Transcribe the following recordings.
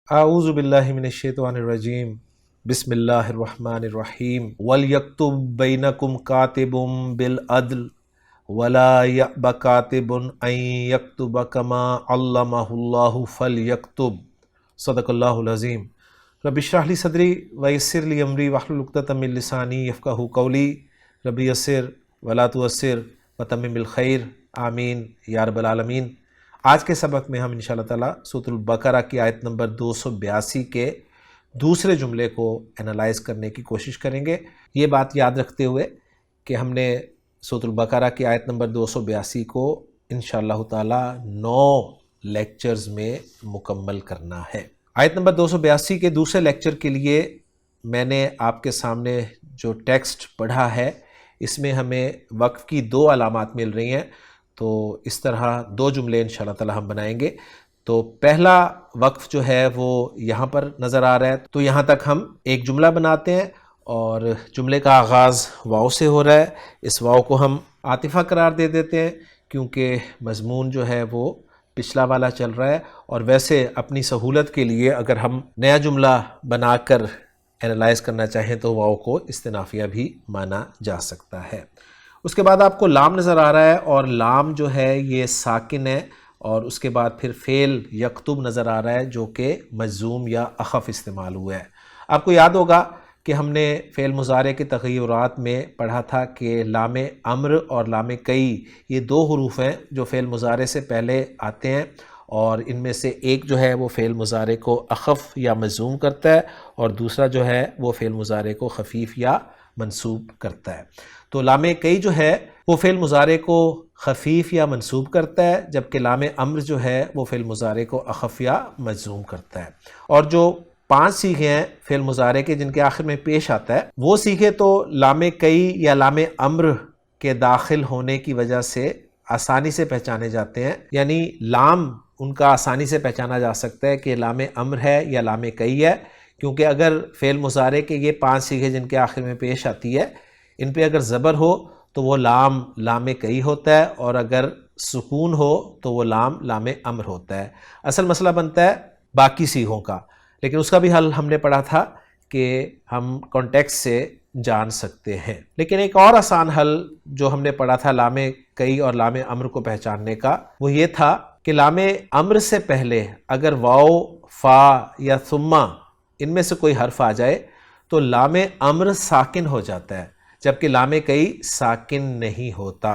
اعوذ باللہ من الشیطان الرجیم بسم اللہ الرحمن الرحیم وَلْيَكْتُبْ بَيْنَكُمْ كَاتِبٌ بِالْعَدْلِ وَلَا يَأْبَ كَاتِبٌ أَن يَكْتُبَ كَمَا عَلَّمَهُ اللَّهُ فَلْيَكْتُبْ صدق اللہ العظیم۔ رب اشرح لی صدری ویسر لی امری واحلل عقدۃ من لسانی یفقہوا قولی رب یسر ولا تعسر وتمم بالخیر آمین یا رب العالمین۔ آج کے سبق میں ہم انشاءاللہ تعالیٰ سورۃ البقرہ کی آیت نمبر 282 کے دوسرے جملے کو انالائز کرنے کی کوشش کریں گے، یہ بات یاد رکھتے ہوئے کہ ہم نے سورۃ البقرہ کی آیت نمبر 282 کو انشاءاللہ تعالیٰ 9 لیکچرز میں مکمل کرنا ہے۔ آیت نمبر 282 کے دوسرے لیکچر کے لیے میں نے آپ کے سامنے جو ٹیکسٹ پڑھا ہے اس میں ہمیں وقف کی 2 علامات مل رہی ہیں، تو اس طرح 2 جملے انشاءاللہ تعالی ہم بنائیں گے۔ تو پہلا وقف جو ہے وہ یہاں پر نظر آ رہا ہے، تو یہاں تک ہم ایک جملہ بناتے ہیں اور جملے کا آغاز واو سے ہو رہا ہے۔ اس واو کو ہم عاطفہ قرار دے دیتے ہیں کیونکہ مضمون جو ہے وہ پچھلا والا چل رہا ہے، اور ویسے اپنی سہولت کے لیے اگر ہم نیا جملہ بنا کر انالائز کرنا چاہیں تو واو کو استنافیہ بھی مانا جا سکتا ہے۔ اس کے بعد آپ کو لام نظر آ رہا ہے، اور لام جو ہے یہ ساکن ہے، اور اس کے بعد پھر فعل یکتب نظر آ رہا ہے جو کہ مجزوم یا اخف استعمال ہوا ہے۔ آپ کو یاد ہوگا کہ ہم نے فعل مضارع کے تغیرات میں پڑھا تھا کہ لام امر اور لام کئی یہ 2 حروف ہیں جو فعل مضارع سے پہلے آتے ہیں، اور ان میں سے ایک جو ہے وہ فعل مضارع کو اخف یا مجزوم کرتا ہے، اور دوسرا جو ہے وہ فعل مضارع کو خفیف یا منصوب کرتا ہے۔ تو لام کئی جو ہے وہ فعل مضارع کو خفیف یا منصوب کرتا ہے، جبکہ لام امر جو ہے وہ فعل مضارع کو اخف یا مجزوم کرتا ہے۔ اور جو 5 صیغے ہیں فعل مضارع کے جن کے آخر میں پیش آتا ہے، وہ صیغے تو لام کئی یا لام امر کے داخل ہونے کی وجہ سے آسانی سے پہچانے جاتے ہیں، یعنی لام ان کا آسانی سے پہچانا جا سکتا ہے کہ لام امر ہے یا لام کئی ہے، کیونکہ اگر فعل مضارع کے یہ 5 صیغے جن کے آخر میں پیش آتی ہے ان پہ اگر زبر ہو تو وہ لام کئی ہوتا ہے، اور اگر سکون ہو تو وہ لام امر ہوتا ہے۔ اصل مسئلہ بنتا ہے باقی صیغوں کا، لیکن اس کا بھی حل ہم نے پڑھا تھا کہ ہم کانٹیکسٹ سے جان سکتے ہیں۔ لیکن ایک اور آسان حل جو ہم نے پڑھا تھا لام کئی اور لام امر کو پہچاننے کا، وہ یہ تھا کہ لام امر سے پہلے اگر واو، فا یا ثم ان میں سے کوئی حرف آ جائے تو لام امر ساکن ہو جاتا ہے، جبکہ لام کئی ساکن نہیں ہوتا۔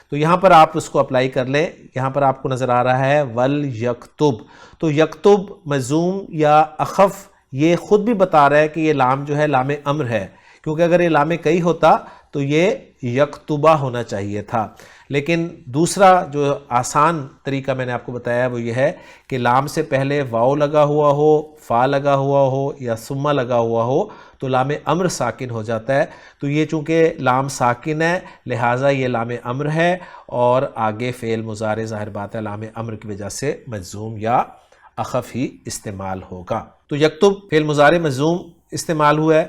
تو یہاں پر آپ اس کو اپلائی کر لیں، یہاں پر آپ کو نظر آ رہا ہے ول یکتب، تو یکتب مجزوم یا اخف یہ خود بھی بتا رہا ہے کہ یہ لام جو ہے لام امر ہے، کیونکہ اگر یہ لام کئی ہوتا تو یہ یکتبہ ہونا چاہیے تھا۔ لیکن دوسرا جو آسان طریقہ میں نے آپ کو بتایا وہ یہ ہے کہ لام سے پہلے واو لگا ہوا ہو، فا لگا ہوا ہو یا ثم لگا ہوا ہو تو لام امر ساکن ہو جاتا ہے۔ تو یہ چونکہ لام ساکن ہے لہٰذا یہ لام امر ہے، اور آگے فعل مضارع ظاہر بات ہے لام امر کی وجہ سے مجزوم یا اخف ہی استعمال ہوگا۔ تو یکتب فعل مضارع مجزوم استعمال ہوا ہے،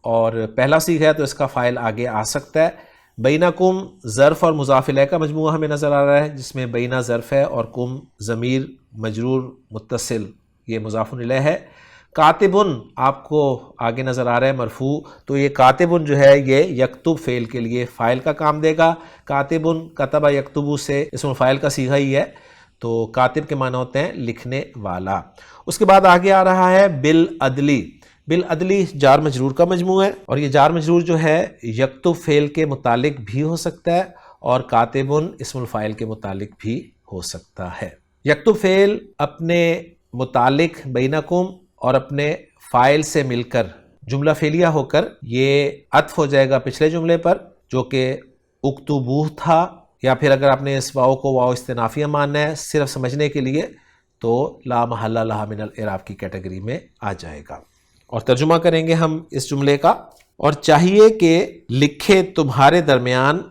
اور پہلا صیغہ ہے تو اس کا فاعل آگے آ سکتا ہے۔ بینکم ظرف اور مضاف الیہ کا مجموعہ ہمیں نظر آ رہا ہے، جس میں بینا ظرف ہے اور کم ضمیر مجرور متصل یہ مضاف الیہ ہے۔ کاتبن آپ کو آگے نظر آ رہا ہے مرفوع، تو یہ کاتبن جو ہے یہ یکتب فعل کے لیے فاعل کا کام دے گا۔ کاتبن کتب یکتبو سے اسم فاعل کا صیغہ ہی ہے، تو کاتب کے معنی ہوتے ہیں لکھنے والا۔ اس کے بعد آگے آ رہا ہے بالعدلی۔ بالعدلی جار مجرور کا مجموعہ ہے، اور یہ جار مجرور جو ہے یکتب فعل کے متعلق بھی ہو سکتا ہے اور کاتبن اسم الفاعل کے متعلق بھی ہو سکتا ہے۔ یکتب فعل اپنے متعلق بینکم اور اپنے فاعل سے مل کر جملہ فعلیہ ہو کر یہ عطف ہو جائے گا پچھلے جملے پر جو کہ اکتبوہ تھا، یا پھر اگر آپ نے اس واو کو واو استنافیہ ماننا ہے صرف سمجھنے کے لیے تو لا محل لہا من الاعراب کی کیٹیگری میں آ جائے گا۔ اور ترجمہ کریں گے ہم اس جملے کا، اور چاہیے کہ لکھے تمہارے درمیان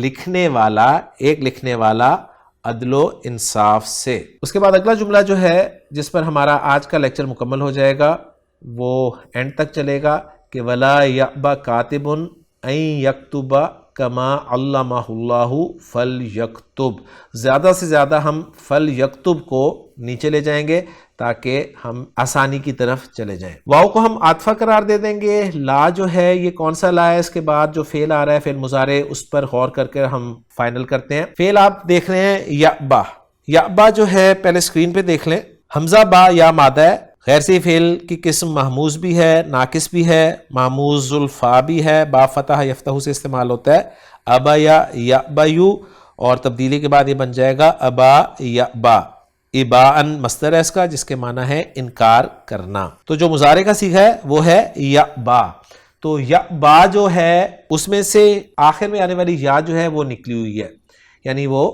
لکھنے والا ایک لکھنے والا عدل و انصاف سے۔ اس کے بعد اگلا جملہ جو ہے جس پر ہمارا آج کا لیکچر مکمل ہو جائے گا وہ اینڈ تک چلے گا کہ ولا یأبی کاتب ان یکتب کما علمہ اللہ فلیکتب، زیادہ سے زیادہ ہم فلیکتب کو نیچے لے جائیں گے تاکہ ہم آسانی کی طرف چلے جائیں۔ واو کو ہم عاطفہ قرار دے دیں گے۔ لا جو ہے یہ کون سا لا ہے؟ اس کے بعد جو فعل آ رہا ہے فعل مضارع، اس پر غور کر کے ہم فائنل کرتے ہیں۔ فعل آپ دیکھ رہے ہیں یعبا، یعبا جو ہے پہلے اسکرین پہ دیکھ لیں، حمزہ با یا مادہ ہے، غیر سی فعل کی قسم محموز بھی ہے، ناقص بھی ہے، محموز الفا بھی ہے، با فتح یفتح سے استعمال ہوتا ہے، ابا یا یعبیو، اور تبدیلی کے بعد یہ بن جائے گا ابا یعبا، اباءن مصدر ہے اس کا جس کے معنی ہے انکار کرنا۔ تو جو مضارع کا صیغہ ہے وہ ہے یعبا، تو یعبا جو ہے اس میں سے آخر میں آنے والی یا جو ہے وہ نکلی ہوئی ہے، یعنی وہ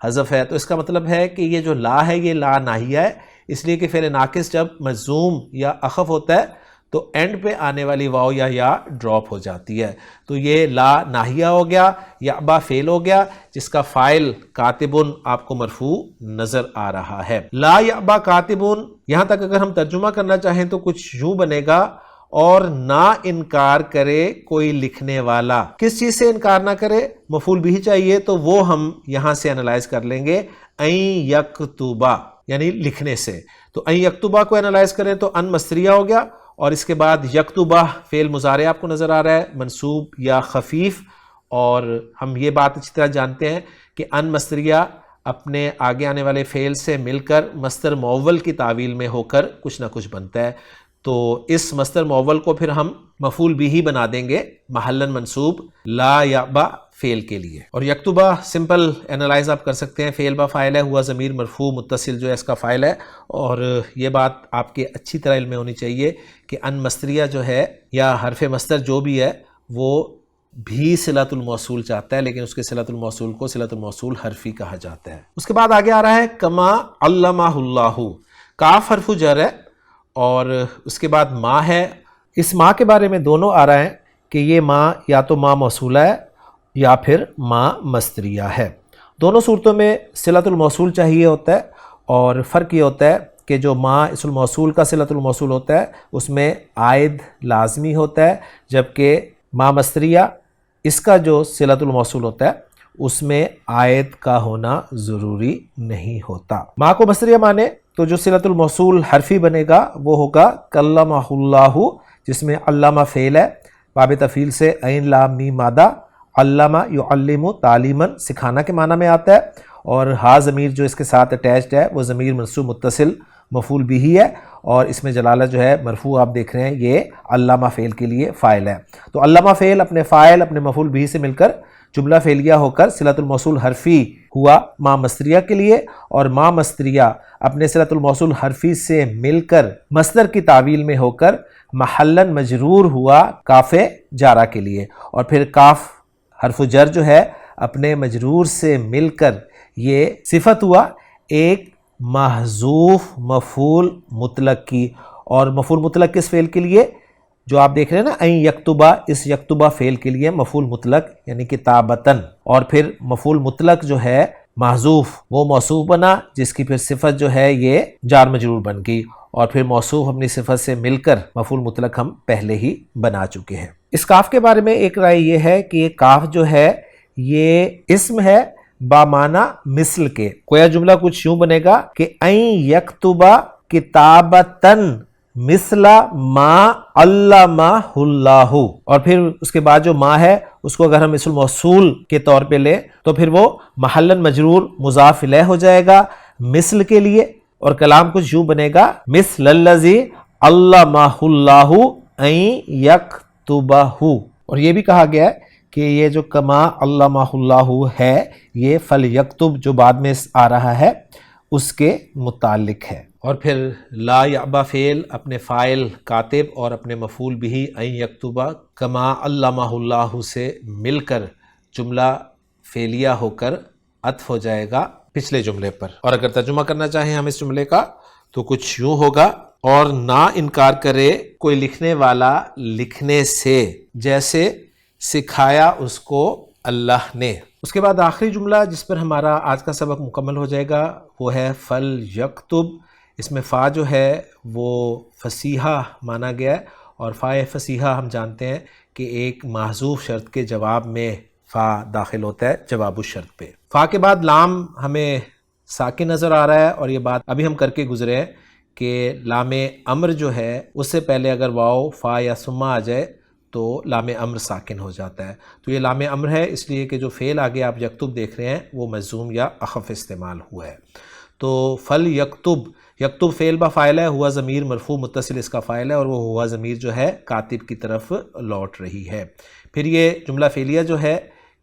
حذف ہے۔ تو اس کا مطلب ہے کہ یہ جو لا ہے یہ لا ناہیہ ہے، اس لیے کہ فعل ناقص جب مجزوم یا اخف ہوتا ہے تو اینڈ پہ آنے والی واو یا ڈراپ ہو جاتی ہے۔ تو یہ لا ناہیہ ہو گیا، یعبا فعل ہو گیا جس کا فاعل کاتبن آپ کو مرفوع نظر آ رہا ہے۔ لا یعبا کاتبن، یہاں تک اگر ہم ترجمہ کرنا چاہیں تو کچھ یوں بنے گا، اور نہ انکار کرے کوئی لکھنے والا۔ کس چیز سے انکار نہ کرے؟ مفعول بھی چاہیے، تو وہ ہم یہاں سے انالائز کر لیں گے، این یکتبا یعنی لکھنے سے۔ تو این یکتبا کو انالائز کریں تو ان مصدریہ ہو گیا، اور اس کے بعد یکتبہ فعل مضارع آپ کو نظر آ رہا ہے منصوب یا خفیف، اور ہم یہ بات اچھی طرح جانتے ہیں کہ ان مصدریہ اپنے آگے آنے والے فعل سے مل کر مصدر معول کی تعویل میں ہو کر کچھ نہ کچھ بنتا ہے، تو اس مصدر معول کو پھر ہم مفعول بھی بنا دیں گے محلاً منصوب لا یعبا فعل کے لیے۔ اور یکتبہ سمپل انالائز آپ کر سکتے ہیں، فعل با فاعل ہے، ہوا ضمیر مرفوع متصل جو ہے اس کا فاعل ہے، اور یہ بات آپ کے اچھی طرح علم میں ہونی چاہیے کہ ان مصدریہ جو ہے یا حرف مصدر جو بھی ہے وہ بھی صلۃ الموصول چاہتا ہے، لیکن اس کے صلۃ الموصول کو صلۃ الموصول حرفی کہا جاتا ہے۔ اس کے بعد آگے آ رہا ہے کما علمہ اللہ، کاف حرف جر ہے اور اس کے بعد ما ہے۔ اس ما کے بارے میں دونوں آ رہا ہے کہ یہ ما یا تو ما موصولہ ہے یا پھر ما مصدریہ ہے۔ دونوں صورتوں میں صلۃ الموصول چاہیے ہوتا ہے، اور فرق یہ ہوتا ہے کہ جو ما اسم الموصول کا صلۃ الموصول ہوتا ہے اس میں عائد لازمی ہوتا ہے، جبکہ ما مصدریہ اس کا جو صلۃ الموصول ہوتا ہے اس میں عائد کا ہونا ضروری نہیں ہوتا۔ ما کو مصدریہ مانے تو جو صلۃ الموصول حرفی بنے گا وہ ہوگا کلمہ اللہ، جس میں علامہ فعل ہے، باب تفعیل سے عین لام میم مادہ، علامہ یعلم تعلیماً سکھانا کے معنی میں آتا ہے، اور ہا ضمیر جو اس کے ساتھ اٹیچڈ ہے وہ ضمیر منصوب متصل مفعول بھی ہے، اور اس میں جلالہ جو ہے مرفوع آپ دیکھ رہے ہیں یہ علامہ فعل کے لیے فاعل ہے۔ تو علامہ فعل اپنے فاعل اپنے مفعول بھی سے مل کر جملہ فعلیہ ہو کر صلۃ الموصول حرفی ہوا ما مصدریہ کے لیے، اور ما مصدریہ اپنے صلۃ الموصول حرفی سے مل کر مصدر کی تعویل میں ہو کر محلاً مجرور ہوا کاف جارہ کے لیے، اور پھر کاف حرف جر جو ہے اپنے مجرور سے مل کر یہ صفت ہوا ایک محذوف مفعول مطلق کی، اور مفعول مطلق کس فعل کے لیے؟ جو آپ دیکھ رہے ہیں نا این یکتبہ، اس یکتبہ فعل کے لیے مفعول مطلق یعنی کتابتاً، اور پھر مفعول مطلق جو ہے محذوف وہ موصوف بنا جس کی پھر صفت جو ہے یہ جار مجرور بن گئی، اور پھر موصوف اپنی صفت سے مل کر مفعول مطلق ہم پہلے ہی بنا چکے ہیں۔ اس کاف کے بارے میں ایک رائے یہ ہے کہ یہ کاف جو ہے یہ اسم ہے بامعنی مثل کے، کویا جملہ کچھ یوں بنے گا کہ این یکتبہ کتابتاً مثل ما علمہ اللہ، اور پھر اس کے بعد جو ما ہے اس کو اگر ہم اسم موصول کے طور پہ لیں تو پھر وہ محلاً مجرور مضاف الیہ ہو جائے گا مثل کے لیے، اور کلام کچھ یوں بنے گا مثل الذی علمہ اللہ این یکتبہ، اور یہ بھی کہا گیا ہے کہ یہ جو کما علمہ اللہ ہے یہ فلیکتب جو بعد میں آ رہا ہے اس کے متعلق ہے۔ اور پھر لا یعبا فعل اپنے فاعل کاتب اور اپنے مفعول بھی این یکتبہ کما علمہ اللہ سے مل کر جملہ فعلیہ ہو کر عطف ہو جائے گا پچھلے جملے پر۔ اور اگر ترجمہ کرنا چاہیں ہم اس جملے کا تو کچھ یوں ہوگا، اور نہ انکار کرے کوئی لکھنے والا لکھنے سے جیسے سکھایا اس کو اللہ نے۔ اس کے بعد آخری جملہ جس پر ہمارا آج کا سبق مکمل ہو جائے گا وہ ہے فلیکتب۔ اس میں فا جو ہے وہ فصیحہ مانا گیا ہے، اور فا فصیحہ ہم جانتے ہیں کہ ایک محذوف شرط کے جواب میں فا داخل ہوتا ہے جواب الشرط پہ۔ فا کے بعد لام ہمیں ساکن نظر آ رہا ہے، اور یہ بات ابھی ہم کر کے گزرے ہیں کہ لام امر جو ہے اس سے پہلے اگر واو فا یا ثم آ جائے تو لام امر ساکن ہو جاتا ہے۔ تو یہ لام امر ہے اس لیے کہ جو فعل آگے آپ یکتب دیکھ رہے ہیں وہ مجزوم یا اخف استعمال ہوا ہے۔ تو فل یکتب، یکتب فعل با فاعل ہے، ہوا ضمیر مرفوع متصل اس کا فاعل ہے، اور وہ ہوا ضمیر جو ہے کاتب کی طرف لوٹ رہی ہے۔ پھر یہ جملہ فعلیہ جو ہے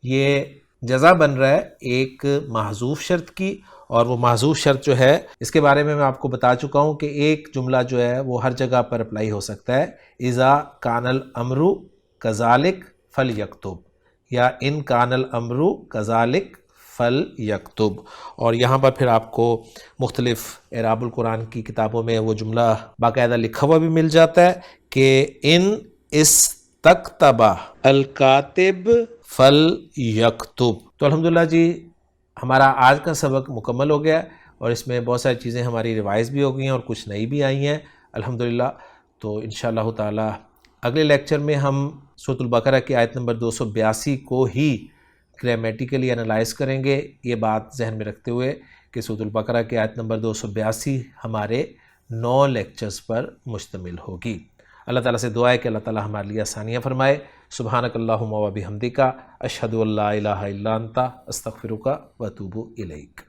یہ جزا بن رہا ہے ایک محذوف شرط کی، اور وہ محذوف شرط جو ہے اس کے بارے میں آپ کو بتا چکا ہوں کہ ایک جملہ جو ہے وہ ہر جگہ پر اپلائی ہو سکتا ہے، اذا کان الامر کذالک فلیکتب، یا ان کان الامر کذالک فلیکتب۔ اور یہاں پر پھر آپ کو مختلف اعراب القرآن کی کتابوں میں وہ جملہ باقاعدہ لکھا ہوا بھی مل جاتا ہے کہ ان استکتب الکاتب فلیکتب۔ تو الحمدللہ جی ہمارا آج کا سبق مکمل ہو گیا، اور اس میں بہت ساری چیزیں ہماری ریوائز بھی ہو گئی ہیں اور کچھ نئی بھی آئی ہیں الحمدللہ۔ تو انشاءاللہ تعالی اگلے لیکچر میں ہم سورۃ البقرہ کی آیت نمبر 282 کو ہی گرامیٹیکلی انالائز کریں گے، یہ بات ذہن میں رکھتے ہوئے کہ سورۃ البقرہ کی آیت نمبر 282 ہمارے 9 لیکچرز پر مشتمل ہوگی۔ اللہ تعالیٰ سے دعا ہے کہ اللہ تعالیٰ ہمارے لیے آسانیاں فرمائے۔ سبحانک اللہم و بحمدک، اشہد ان لا الہ الا انت، استغفرک و اتوب الیک۔